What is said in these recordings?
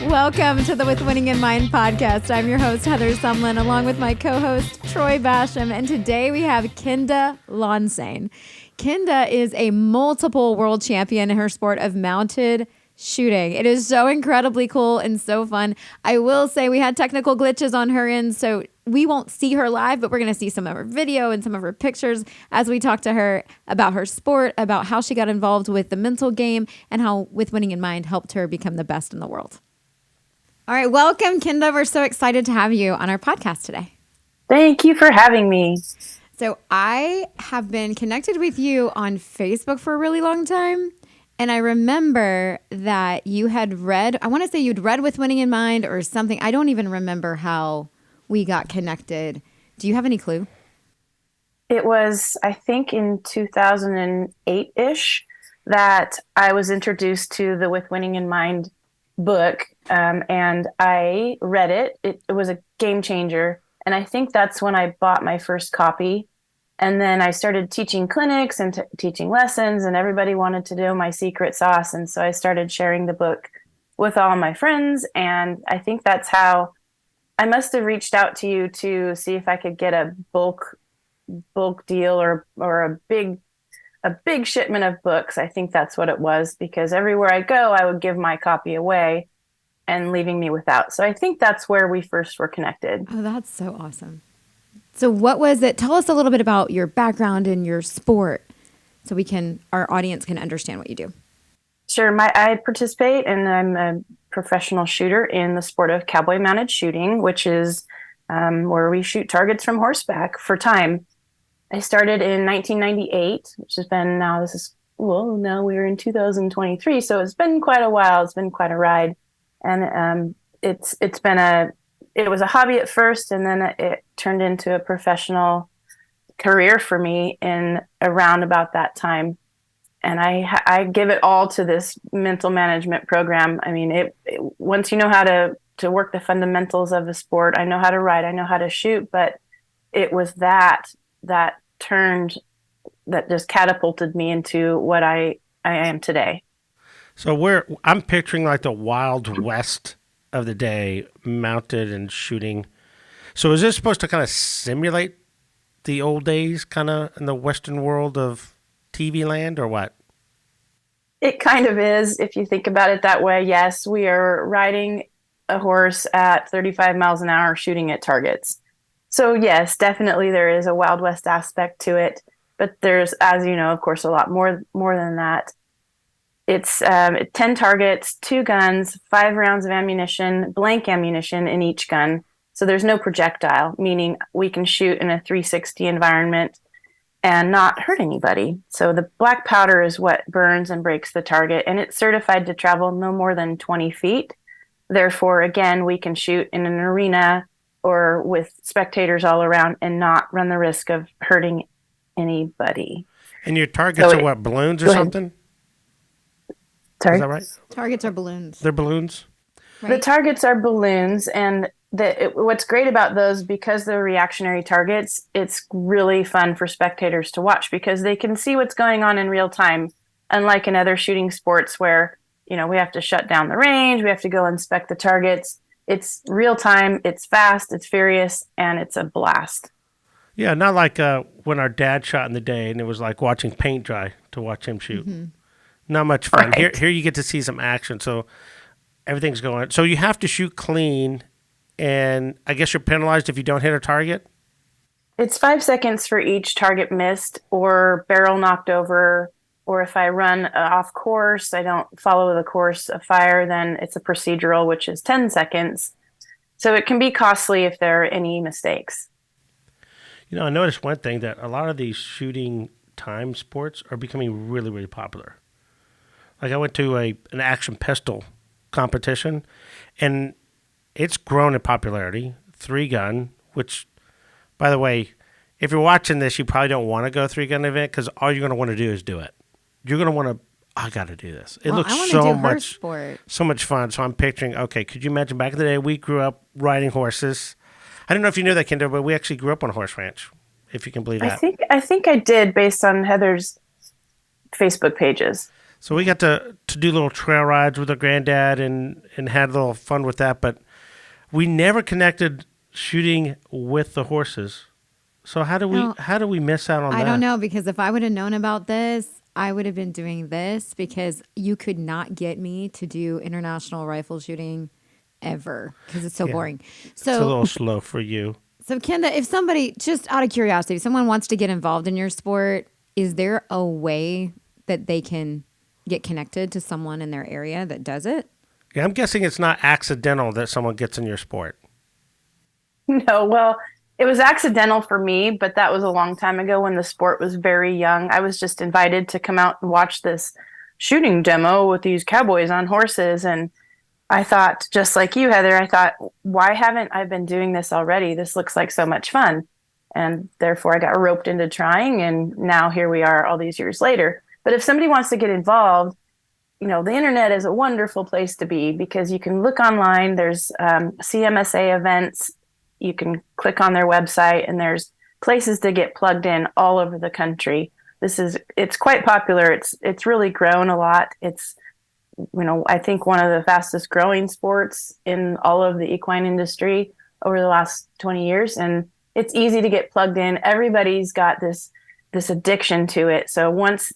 Welcome to the With Winning in Mind podcast. I'm your host, Heather Sumlin, along with my co-host, Troy Bassham. And today we have Kenda Lenseigne. Kenda is a multiple world champion in her sport of mounted shooting. It is so incredibly cool and so fun. I will say we had technical glitches on her end, so we won't see her live, but we're going to see some of her video and some of her pictures as we talk to her about her sport, about how she got involved with the mental game, and how With Winning in Mind helped her become the best in the world. All right, welcome, Kenda. We're so excited to have you on our podcast today. Thank you for having me. So I have been connected with you on Facebook for a really long time. And I remember that you had read, I want to say you'd read With Winning in Mind or something. I don't even remember how we got connected. Do you have any clue? It was, I think, in 2008-ish that I was introduced to the With Winning in Mind book, and I read it. It was a game changer. And I think that's when I bought my first copy. And then I started teaching clinics and teaching lessons, and everybody wanted to know my secret sauce. And so I started sharing the book with all my friends. And I think that's how I must have reached out to you to see if I could get a bulk deal or a big shipment of books. I think that's what it was, because everywhere I go, I would give my copy away and leaving me without. So I think that's where we first were connected. Oh, that's so awesome. So what was it? Tell us a little bit about your background and your sport so our audience can understand what you do. Sure. I participate, and I'm a professional shooter in the sport of cowboy mounted shooting, which is where we shoot targets from horseback for time. I started in 1998, which has been now we're in 2023. So it's been quite a while. It's been quite a ride. And it was a hobby at first, and then it turned into a professional career for me in around about that time. And I give it all to this mental management program. I mean, once you know how to work the fundamentals of the sport, I know how to ride, I know how to shoot, but it was that just catapulted me into what I am today. So I'm picturing like the Wild West of the day, mounted and shooting. So is this supposed to kind of simulate the old days, kind of in the Western world of TV land, or what? It kind of is, if you think about it that way. Yes, we are riding a horse at 35 miles an hour, shooting at targets. So yes, definitely there is a Wild West aspect to it, but there's, as you know, of course, a lot more than that. It's 10 targets, 2 guns, 5 rounds of ammunition, blank ammunition in each gun. So there's no projectile, meaning we can shoot in a 360 environment and not hurt anybody. So the black powder is what burns and breaks the target, and it's certified to travel no more than 20 feet. Therefore, again, we can shoot in an arena or with spectators all around and not run the risk of hurting anybody. And your targets are what, balloons or something? Sorry? Is that right? Targets are balloons. They're balloons? Right. The targets are balloons, and what's great about those, because they're reactionary targets, it's really fun for spectators to watch because they can see what's going on in real time, unlike in other shooting sports where, we have to shut down the range, we have to go inspect the targets. It's real time, it's fast, it's furious, and it's a blast. Yeah, not like when our dad shot in the day and it was like watching paint dry to watch him shoot. Mm-hmm. Not much fun. Right. Here you get to see some action, so everything's going. So you have to shoot clean, and I guess you're penalized if you don't hit a target? It's 5 seconds for each target missed or barrel knocked over, or if I run off course, I don't follow the course of fire, then it's a procedural, which is 10 seconds. So it can be costly if there are any mistakes. I noticed one thing, that a lot of these shooting time sports are becoming really, really popular. Like I went to an action pistol competition, and it's grown in popularity. 3-gun, which, by the way, if you're watching this, you probably don't want to go 3-gun event because all you're going to want to do is do it. You're going to want to, I got to do this. It looks so much fun. So I'm picturing, okay, could you imagine back in the day, we grew up riding horses. I don't know if you knew that, Kenda, but we actually grew up on a horse ranch, if you can believe that. I think I did, based on Heather's Facebook pages. So we got to do little trail rides with our granddad and had a little fun with that, but we never connected shooting with the horses. So how do we miss out on that? I don't know, because if I would have known about this, I would have been doing this, because you could not get me to do international rifle shooting ever because it's so boring. So it's a little slow for you. So Kenda, if somebody, just out of curiosity, if someone wants to get involved in your sport, is there a way that they can get connected to someone in their area that does it? Yeah, I'm guessing it's not accidental that someone gets in your sport. No, well, it was accidental for me, but that was a long time ago when the sport was very young. I was just invited to come out and watch this shooting demo with these cowboys on horses. And I thought, just like you, Heather, I thought, why haven't I been doing this already? This looks like so much fun. And therefore, I got roped into trying. And now here we are all these years later. But if somebody wants to get involved, the internet is a wonderful place to be because you can look online. There's CMSA events. You can click on their website, and there's places to get plugged in all over the country. It's quite popular. It's really grown a lot. It's, I think one of the fastest growing sports in all of the equine industry over the last 20 years. And it's easy to get plugged in. Everybody's got this addiction to it. So once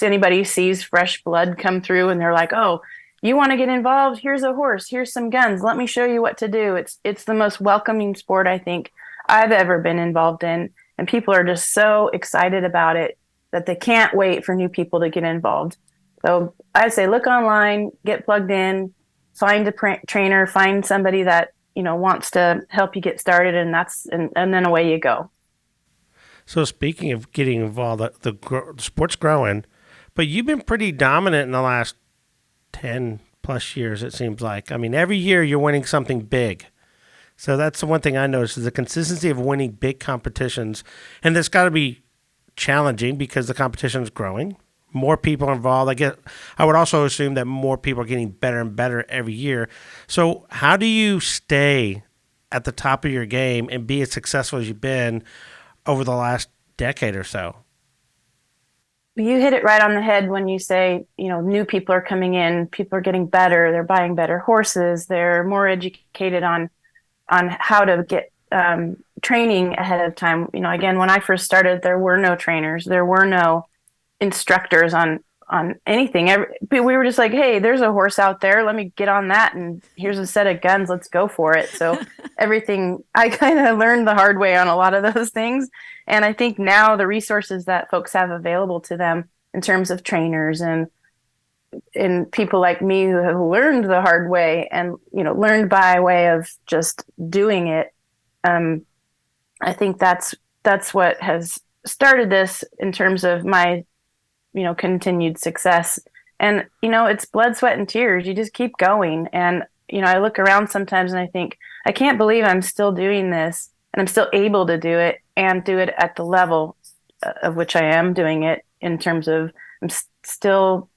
anybody sees fresh blood come through and they're like, oh, you want to get involved? Here's a horse. Here's some guns. Let me show you what to do. It's the most welcoming sport I think I've ever been involved in. And people are just so excited about it that they can't wait for new people to get involved. So I say, look online, get plugged in, find a trainer, find somebody that, wants to help you get started. And then away you go. So speaking of getting involved, the sport's growing, but you've been pretty dominant in the last 10 plus years, it seems like. I mean, every year you're winning something big. So that's the one thing I noticed is the consistency of winning big competitions. And that's got to be challenging because the competition is growing. More people are involved. I would also assume that more people are getting better and better every year. So how do you stay at the top of your game and be as successful as you've been over the last decade or so? You hit it right on the head when you say, new people are coming in, people are getting better, they're buying better horses, they're more educated on how to get training ahead of time. Again, when I first started, there were no trainers, there were no instructors on anything. We were just like, hey, there's a horse out there, let me get on that, and here's a set of guns, let's go for it. So everything, I kind of learned the hard way on a lot of those things. And I think now the resources that folks have available to them in terms of trainers and people like me who have learned the hard way and learned by way of just doing it, I think that's what has started this in terms of my continued success. And it's blood, sweat, and tears. You just keep going. And I look around sometimes and I think, I can't believe I'm still doing this and I'm still able to do it and do it at the level of which I am doing it, in terms of I'm still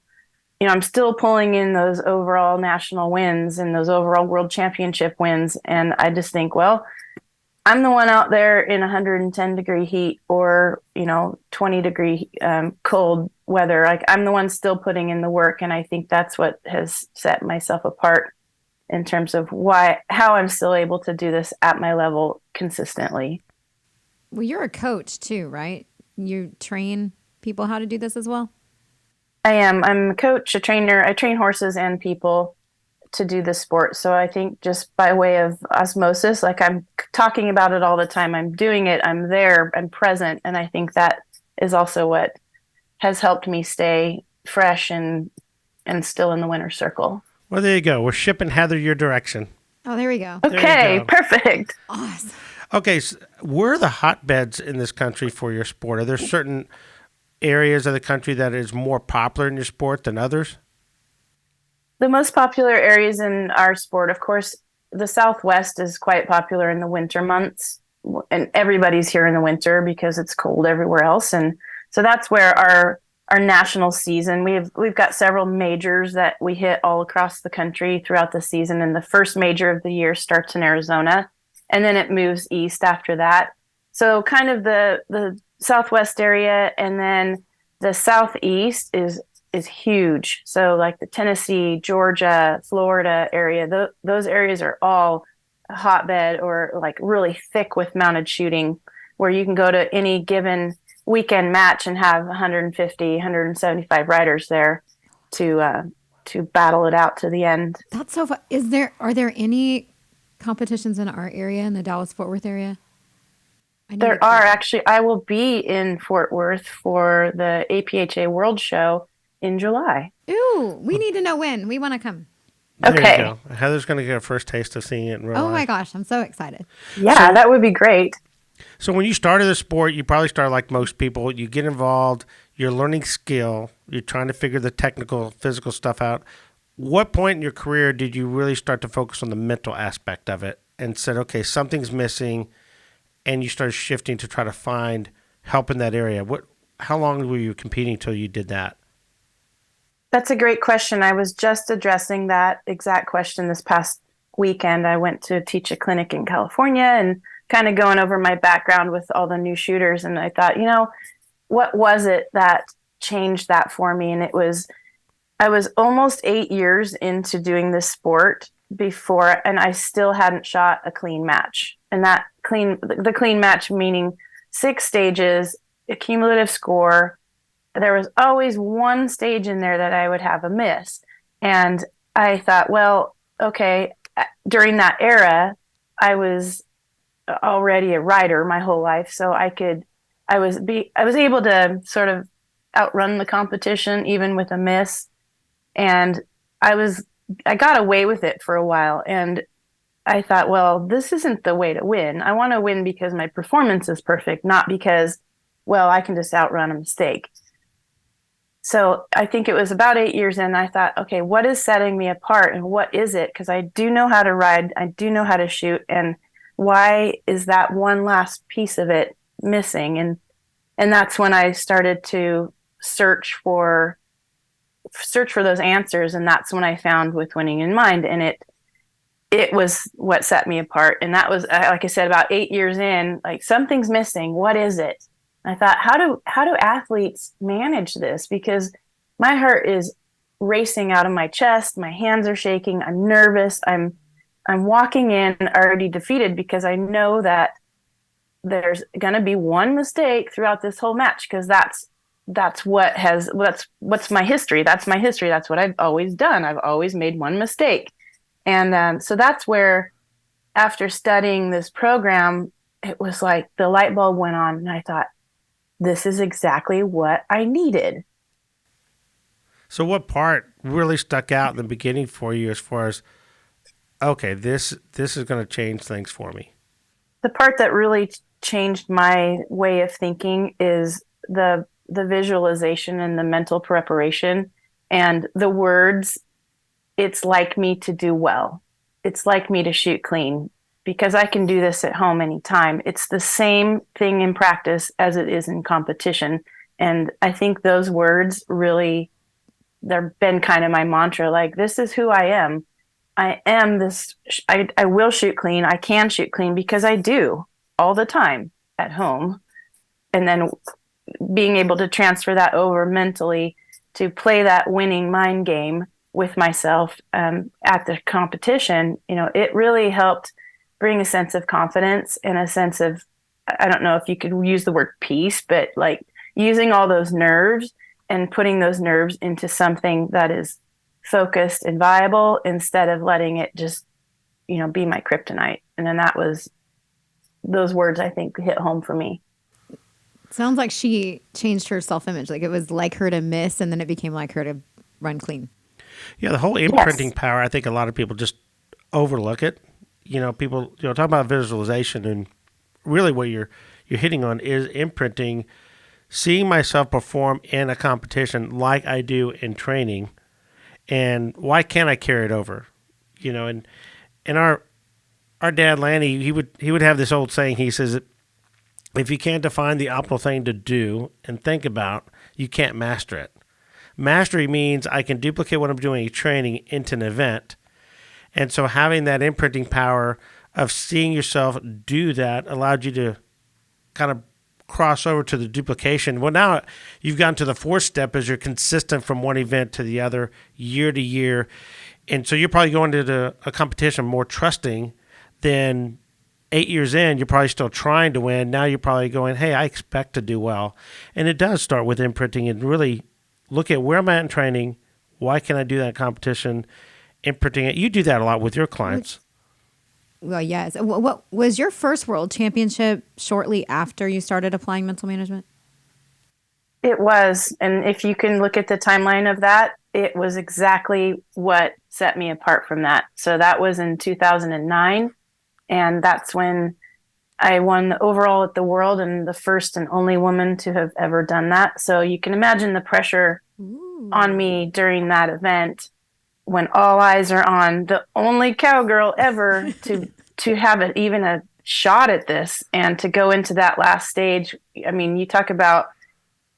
pulling in those overall national wins and those overall world championship wins. And I just think, well, I'm the one out there in 110 degree heat or 20 degree cold weather. Like, I'm the one still putting in the work. And I think that's what has set myself apart in terms of how I'm still able to do this at my level consistently. Well, you're a coach too, right? You train people how to do this as well? I am. I'm a coach, a trainer. I train horses and people to do the sport. So I think just by way of osmosis, like, I'm talking about it all the time. I'm doing it. I'm there. I'm present. And I think that is also what has helped me stay fresh and still in the winner's circle. Well, there you go. We're shipping Heather your direction. Oh, there we go. Okay, perfect. Awesome. Okay, so where are the hotbeds in this country for your sport? Are there certain areas of the country that is more popular in your sport than others? The most popular areas in our sport, of course, the Southwest is quite popular in the winter months, and everybody's here in the winter because it's cold everywhere else. And so that's where our national season, we've got several majors that we hit all across the country throughout the season. And the first major of the year starts in Arizona, and then it moves east after that. So kind of the Southwest area, and then the Southeast is is huge. So like the Tennessee, Georgia, Florida area, those areas are all a hotbed or like really thick with mounted shooting, where you can go to any given weekend match and have 150, 175 riders there to battle it out to the end. That's so fun. Are there any competitions in our area, in the Dallas-Fort Worth area? There are actually. I will be in Fort Worth for the APHA World Show in July. Ooh, we need to know when. We want to come. There Okay. you go. Heather's going to get her first taste of seeing it in real life. Oh my gosh, I'm so excited. Yeah, that would be great. So when you started the sport, you probably started like most people. You get involved, you're learning skill, you're trying to figure the technical, physical stuff out. What point in your career did you really start to focus on the mental aspect of it and said, okay, something's missing, and you started shifting to try to find help in that area? How long were you competing till you did that? That's a great question. I was just addressing that exact question this past weekend. I went to teach a clinic in California and kind of going over my background with all the new shooters. And I thought, what was it that changed that for me? And I was almost 8 years into doing this sport before, and I still hadn't shot a clean match. And the clean match meaning 6 stages, a cumulative score. There was always one stage in there that I would have a miss. And I thought, well, okay, during that era, I was already a rider my whole life. So I was able to sort of outrun the competition, even with a miss. And I got away with it for a while. And I thought, well, this isn't the way to win. I want to win because my performance is perfect, not because, well, I can just outrun a mistake. So I think it was about 8 years in, I thought, okay, what is setting me apart and what is it? Because I do know how to ride, I do know how to shoot, and why is that one last piece of it missing? And that's when I started to search for those answers, and that's when I found With Winning in Mind, and it was what set me apart. And that was, like I said, about 8 years in, like, something's missing. What is it? I thought, how do athletes manage this? Because my heart is racing out of my chest. My hands are shaking. I'm nervous. I'm walking in already defeated because I know that there's going to be one mistake throughout this whole match, because that's what's my history. That's my history. That's what I've always done. I've always made one mistake. And so that's where, after studying this program, it was like the light bulb went on, and I thought, this is exactly what I needed. So what part really stuck out in the beginning for you as far as, okay, this is going to change things for me? The part that really changed my way of thinking is the visualization and the mental preparation and the words. It's like me to do well. It's like me to shoot clean, because I can do this at home anytime. It's the same thing in practice as it is in competition. And I think those words really, they've been kind of my mantra. Like, this is who I am. I am this. I will shoot clean. I can shoot clean because I do all the time at home. And then being able to transfer that over mentally to play that winning mind game with myself at the competition, it really helped bring a sense of confidence and a sense of, I don't know if you could use the word peace, but like using all those nerves and putting those nerves into something that is focused and viable, instead of letting it just, be my kryptonite. And then those words, I think, hit home for me. Sounds like she changed her self-image. Like, it was like her to miss, and then it became like her to run clean. Yeah, the whole imprinting power, I think a lot of people just overlook it. People, talk about visualization, and really what you're hitting on is imprinting, seeing myself perform in a competition like I do in training, and why can't I carry it over? And our dad Lanny, he would have this old saying. He says, if you can't define the optimal thing to do and think about, you can't master it. Mastery means I can duplicate what I'm doing in training into an event. And so having that imprinting power of seeing yourself do that allowed you to kind of cross over to the duplication. Well, now you've gotten to the fourth step as you're consistent from one event to the other year to year. And so you're probably going to a competition more trusting than 8 years in. You're probably still trying to win. Now you're probably going, hey, I expect to do well. And it does start with imprinting and really look at where I'm at in training. Why can I do that competition? Imprinting it. You do that a lot with your clients. Well, yes. What was your first world championship shortly after you started applying mental management? It was. And if you can look at the timeline of that, it was exactly what set me apart from that. So that was in 2009. And that's when I won the overall at the world and the first and only woman to have ever done that. So you can imagine the pressure on me during that event when all eyes are on the only cowgirl ever to have even a shot at this and to go into that last stage. I mean, you talk about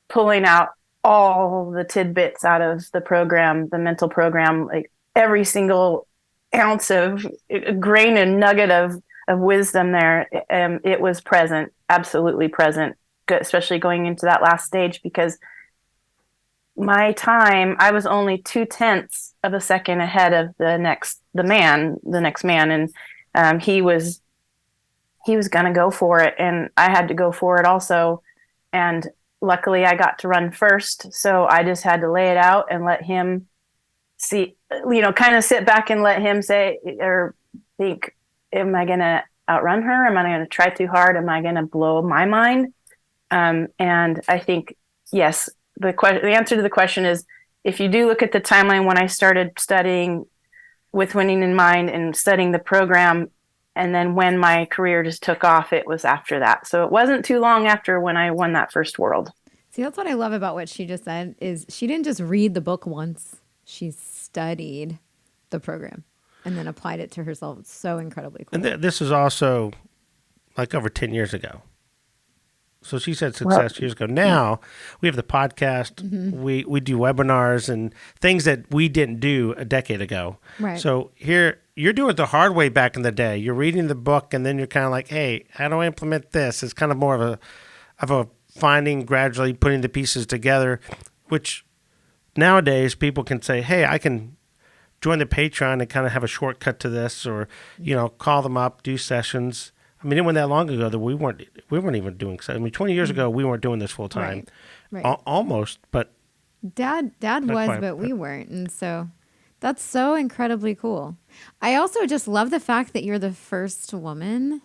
pulling out all the tidbits out of the program, the mental program, like every single ounce of grain and nugget of wisdom there. It was present, absolutely present, especially going into that last stage, because my time, I was only 0.2 of a second ahead of the next man. And he was going to go for it. And I had to go for it also. And luckily I got to run first. So I just had to lay it out and let him see, kind of sit back and let him say or think, am I going to outrun her? Am I going to try too hard? Am I going to blow my mind? And I think, yes, the answer to the question is, if you do look at the timeline when I started studying with winning in mind and studying the program, and then when my career just took off, it was after that. So it wasn't too long after when I won that first world. See, that's what I love about what she just said is she didn't just read the book once. She studied the program and then applied it to herself. It's so incredibly cool. And this is also like over 10 years ago. So she said success years ago. Now we have the podcast. Mm-hmm. We do webinars and things that we didn't do a decade ago. Right. So here you're doing it the hard way back in the day. You're reading the book and then you're kind of like, hey, how do I implement this? It's kind of more of a finding, gradually putting the pieces together, which nowadays people can say, hey, I can join the Patreon and kind of have a shortcut to this, or, call them up, do sessions. I mean, it wasn't that long ago that we weren't even doing. I mean, 20 years ago, we weren't doing this full time, right. Almost. But Dad was, quite, but we weren't, and so that's so incredibly cool. I also just love the fact that you're the first woman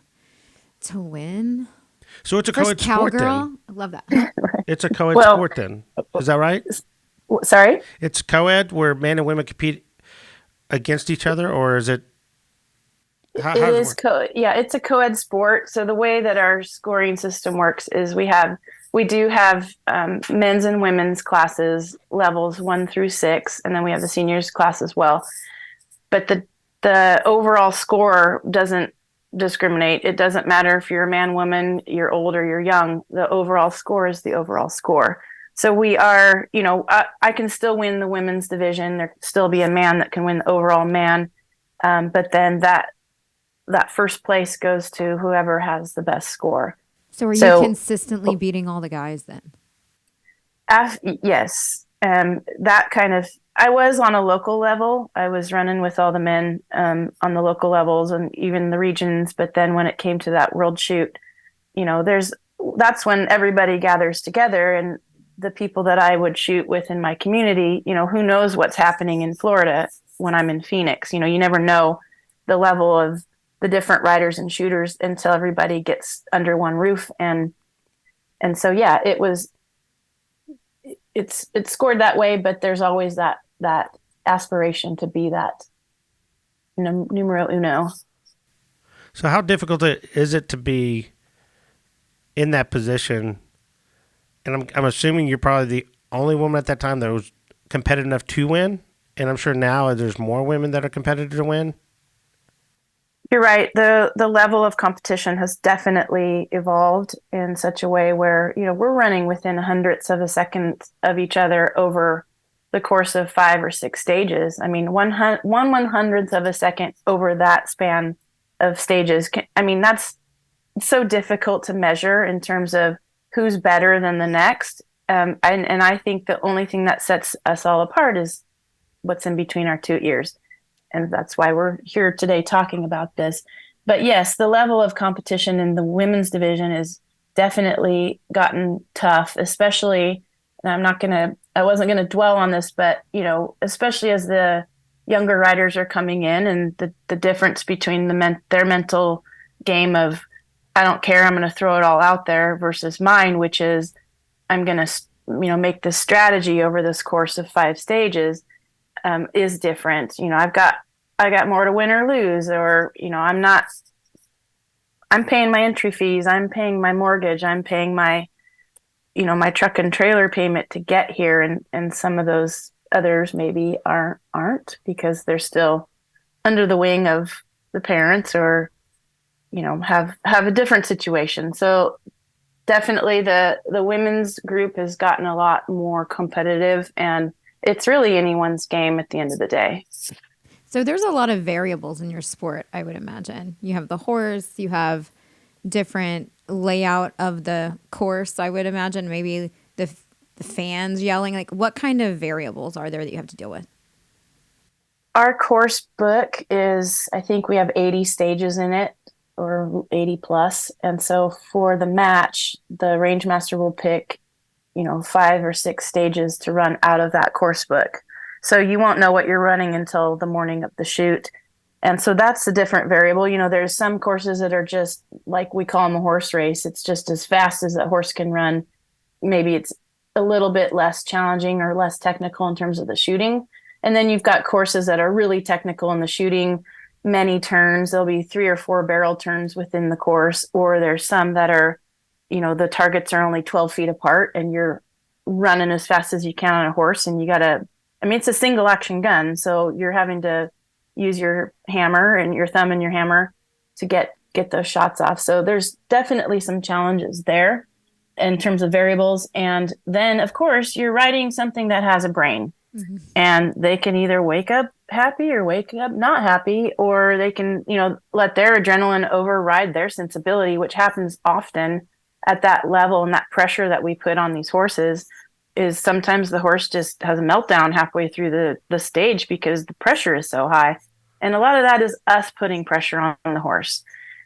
to win. So it's a co-ed sport then. I love that. It's a co-ed sport then. Is that right? Sorry? It's co-ed where men and women compete against each other, or is it? It's a co-ed sport. So the way that our scoring system works is we do have men's and women's classes, levels 1 through 6, and then we have the seniors class as well. But the overall score doesn't discriminate. It doesn't matter if you're a man, woman, you're old or you're young. The overall score is the overall score. So we are, I can still win the women's division. There can still be a man that can win the overall man. But then that first place goes to whoever has the best score. So are you consistently beating all the guys then? Yes. That kind of, I was on a local level. I was running with all the men on the local levels and even the regions. But then when it came to that world shoot, that's when everybody gathers together, and the people that I would shoot with in my community, who knows what's happening in Florida when I'm in Phoenix. You never know the level of the different riders and shooters until everybody gets under one roof. And so, yeah, it's scored that way, but there's always that aspiration to be that numero uno. So how difficult is it to be in that position? And I'm assuming you're probably the only woman at that time that was competitive enough to win. And I'm sure now there's more women that are competitive to win. You're right. The level of competition has definitely evolved in such a way where, we're running within hundredths of a second of each other over the course of 5 or 6 stages. I mean, one 1/100th of a second over that span of stages. That's so difficult to measure in terms of who's better than the next. And I think the only thing that sets us all apart is what's in between our two ears. And that's why we're here today talking about this. But yes, the level of competition in the women's division is definitely gotten tough, especially, and I wasn't going to dwell on this, but, especially as the younger riders are coming in, and the difference between their mental game of, I don't care, I'm going to throw it all out there, versus mine, which is, I'm going to, make this strategy over this course of 5 stages, is different. I got more to win or lose, or, I'm paying my entry fees, I'm paying my mortgage, I'm paying my, my truck and trailer payment to get here. And some of those others maybe aren't because they're still under the wing of the parents, or, have a different situation. So definitely the women's group has gotten a lot more competitive, and it's really anyone's game at the end of the day. So there's a lot of variables in your sport, I would imagine. You have the horse, you have different layout of the course, I would imagine, maybe the fans yelling. Like, what kind of variables are there that you have to deal with? Our course book is, I think we have 80 stages in it, or 80 plus. And so for the match, the range master will pick, 5 or 6 stages to run out of that course book. So you won't know what you're running until the morning of the shoot. And so that's a different variable. There's some courses that are just like, we call them a horse race. It's just as fast as that horse can run. Maybe it's a little bit less challenging or less technical in terms of the shooting. And then you've got courses that are really technical in the shooting, many turns. There'll be 3 or 4 barrel turns within the course, or there's some that are, the targets are only 12 feet apart and you're running as fast as you can on a horse, and it's a single action gun. So you're having to use your hammer and your thumb and your hammer to get those shots off. So there's definitely some challenges there in terms of variables. And then of course you're riding something that has a brain. Mm-hmm. And they can either wake up happy or wake up not happy, or they can, let their adrenaline override their sensibility, which happens often at that level. And that pressure that we put on these horses is sometimes the horse just has a meltdown halfway through the stage because the pressure is so high. And a lot of that is us putting pressure on the horse.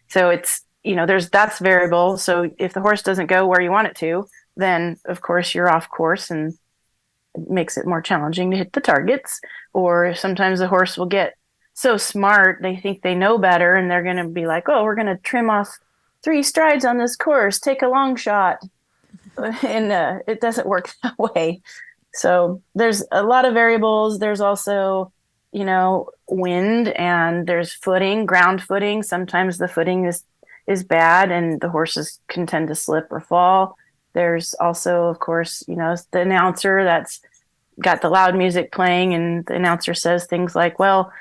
So it's, that's variable. So if the horse doesn't go where you want it to, then of course you're off course, and it makes it more challenging to hit the targets. Or sometimes the horse will get so smart, they think they know better, and they're going to be like, oh, we're going to trim off 3 strides on this course, take a long shot. And it doesn't work that way. So there's a lot of variables. There's also, wind, and there's footing, ground footing. Sometimes the footing is bad and the horses can tend to slip or fall. There's also, of course, the announcer that's got the loud music playing, and the announcer says things like, well,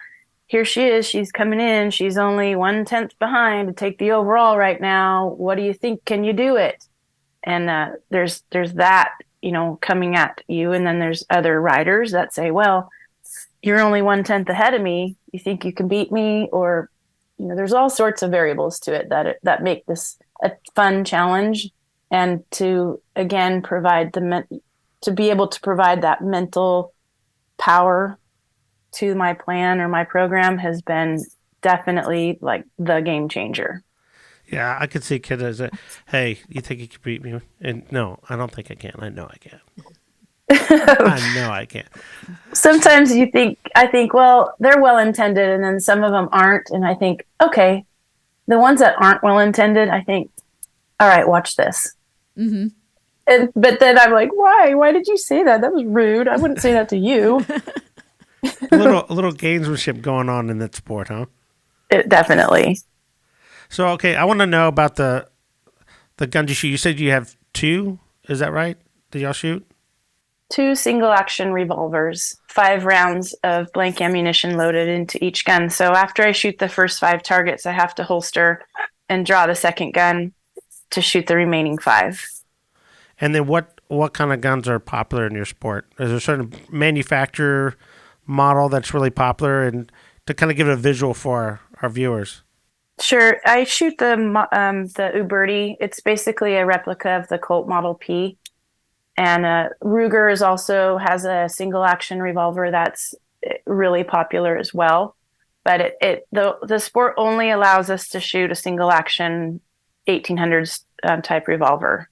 here she is, she's coming in, she's only 1/10 behind to take the overall right now. What do you think? Can you do it? And there's that, coming at you. And then there's other riders that say, well, you're only 1/10 ahead of me. You think you can beat me? Or, there's all sorts of variables to it that make this a fun challenge. And to, again, to be able to provide that mental power to my plan or my program has been definitely like the game changer. Yeah, I could see Kenda as hey, you think you can beat me? And no, I don't think I can. I know I can. I know I can. Sometimes I think, well, they're well-intended, and then some of them aren't. And I think, okay, the ones that aren't well-intended, I think, all right, watch this. Mm-hmm. But then I'm like, why? Why did you say that? That was rude. I wouldn't say that to you. a little gamesmanship going on in that sport, huh? Definitely. So, okay, I want to know about the guns you shoot. You said you have 2. Is that right? Did y'all shoot? 2 single-action revolvers, 5 rounds of blank ammunition loaded into each gun. So after I shoot the first 5 targets, I have to holster and draw the second gun to shoot the remaining 5. And then what kind of guns are popular in your sport? Is there a certain manufacturer model that's really popular? And to kind of give it a visual for our viewers. Sure. I shoot the Uberti. It's basically a replica of the Colt Model P. And Ruger is also has a single action revolver that's really popular as well. But the sport only allows us to shoot a single action 1800s type revolver.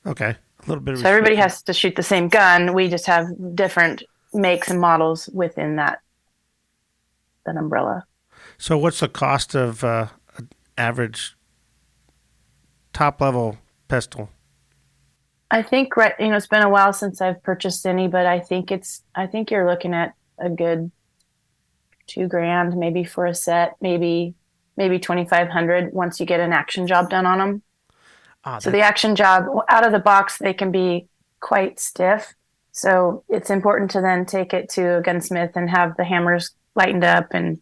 Okay, a little bit of So everybody restriction. has to shoot the same gun. We just have different makes and models within that umbrella. So, what's the cost of an average top level pistol? I think it's been a while since I've purchased any, but I think you're looking at a good 2 grand maybe for a set, maybe 2,500 once you get an action job done on them. Ah, So the that's action job out of the box, they can be quite stiff. So it's important to then take it to a gunsmith and have the hammers lightened up. And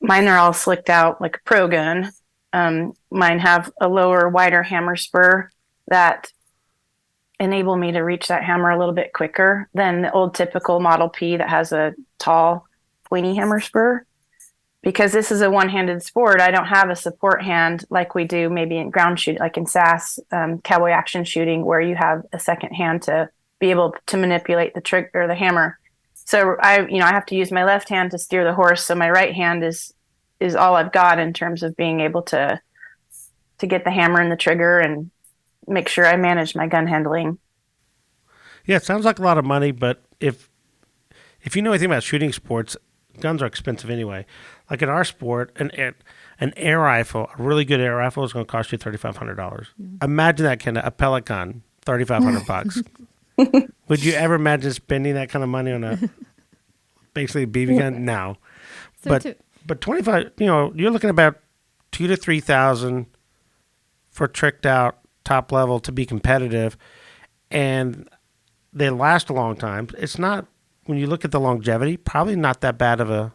mine are all slicked out like a pro gun. Mine have a lower, wider hammer spur that enable me to reach that hammer a little bit quicker than the old typical Model P that has a tall, pointy hammer spur. Because this is a one-handed sport, I don't have a support hand like we do maybe in ground shooting, like in SAS, cowboy action shooting, where you have a second hand to be able to manipulate the trigger or the hammer. So I have to use my left hand to steer the horse. So my right hand is all I've got in terms of being able to get the hammer and the trigger and make sure I manage my gun handling. yeah. It sounds like a lot of money, but if you know anything about shooting sports, guns are expensive anyway. Like in our sport, an air rifle, a really good air rifle, is going to cost you $3,500. Imagine that kind of a pellet gun, $3,500. Would you ever imagine spending that kind of money on a basically BB gun? No, So but to, but 25. You're looking about 2 to 3,000 for tricked out top level to be competitive, and they last a long time. It's not when you look at the longevity, probably not that bad of a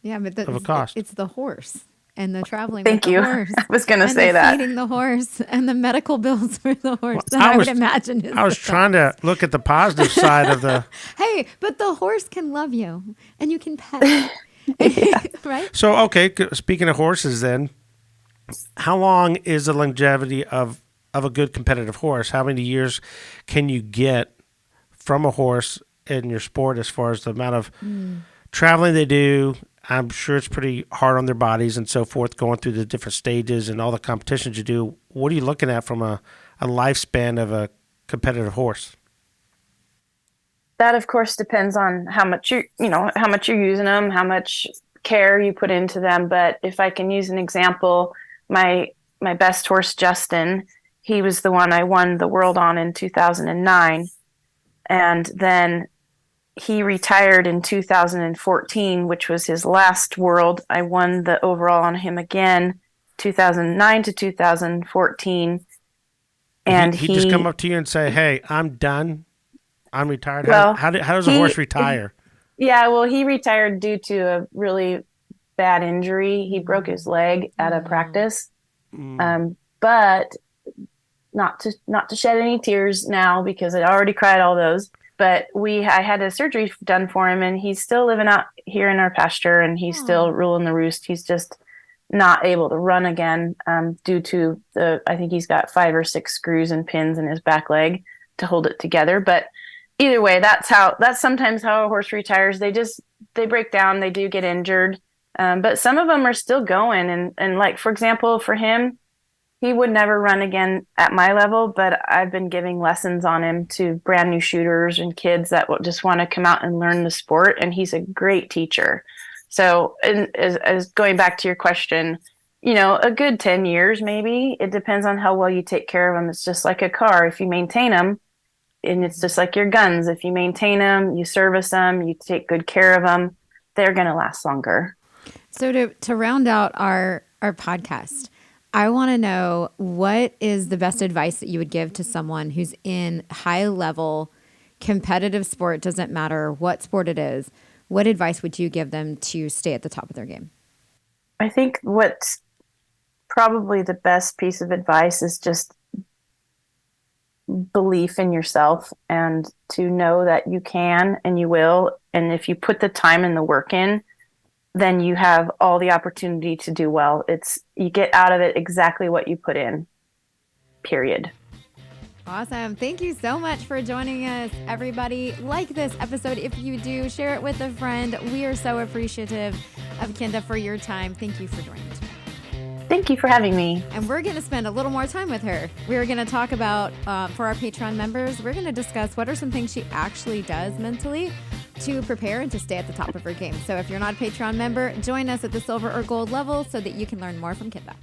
yeah, but of a cost. it's the horse and the traveling with Thank the you. horse I was going to and say the that. feeding the horse and the medical bills for the horse that I I would was imagine is I was the trying to look at the positive side of the. Hey, but the horse can love you and you can pet it. Right? So okay, speaking of horses, then, how long is the longevity of a good competitive horse? How many years can you get from a horse in your sport as far as the amount of traveling they do? I'm sure it's pretty hard on their bodies and so forth, going through the different stages and all the competitions you do. What are you looking at from a lifespan of a competitive horse? That of course depends on how much how much you're using them, how much care you put into them. But if I can use an example, my my best horse Justin, he was the one I won the world on in 2009, and then he retired in 2014, which was his last world. I won the overall on him again, 2009 to 2014, and He just come up to you and say, "Hey, I'm done. I'm retired." well, How does a horse he retire? yeah, well, he retired due to a really bad injury. He broke his leg at a practice. But not to shed any tears now because I already cried all those. But I had a surgery done for him, and he's still living out here in our pasture, and he's still ruling the roost. He's just not able to run again due to I think he's got 5 or 6 screws and pins in his back leg to hold it together. But either way, that's sometimes how a horse retires. They break down, they do get injured, but some of them are still going. And like for example, for him, he would never run again at my level, but I've been giving lessons on him to brand new shooters and kids that just want to come out and learn the sport. And he's a great teacher. So, and as going back to your question, a good 10 years, maybe. It depends on how well you take care of them. It's just like a car. If you maintain them, and it's just like your guns. If you maintain them, you service them, you take good care of them, they're going to last longer. So to round out our podcast, I want to know what is the best advice that you would give to someone who's in high level competitive sport, doesn't matter what sport it is. What advice would you give them to stay at the top of their game? I think what's probably the best piece of advice is just belief in yourself and to know that you can and you will. And if you put the time and the work in, then you have all the opportunity to do well. You get out of it exactly what you put in, period. Awesome. Thank you so much for joining us, everybody. Like this episode if you do. Share it with a friend. We are so appreciative of Kenda for your time. Thank you for joining us. Thank you for having me. And we're going to spend a little more time with her. We're going to talk about, for our Patreon members, we're going to discuss what are some things she actually does mentally to prepare and to stay at the top of her game. So if you're not a Patreon member, join us at the silver or gold level so that you can learn more from Kenda.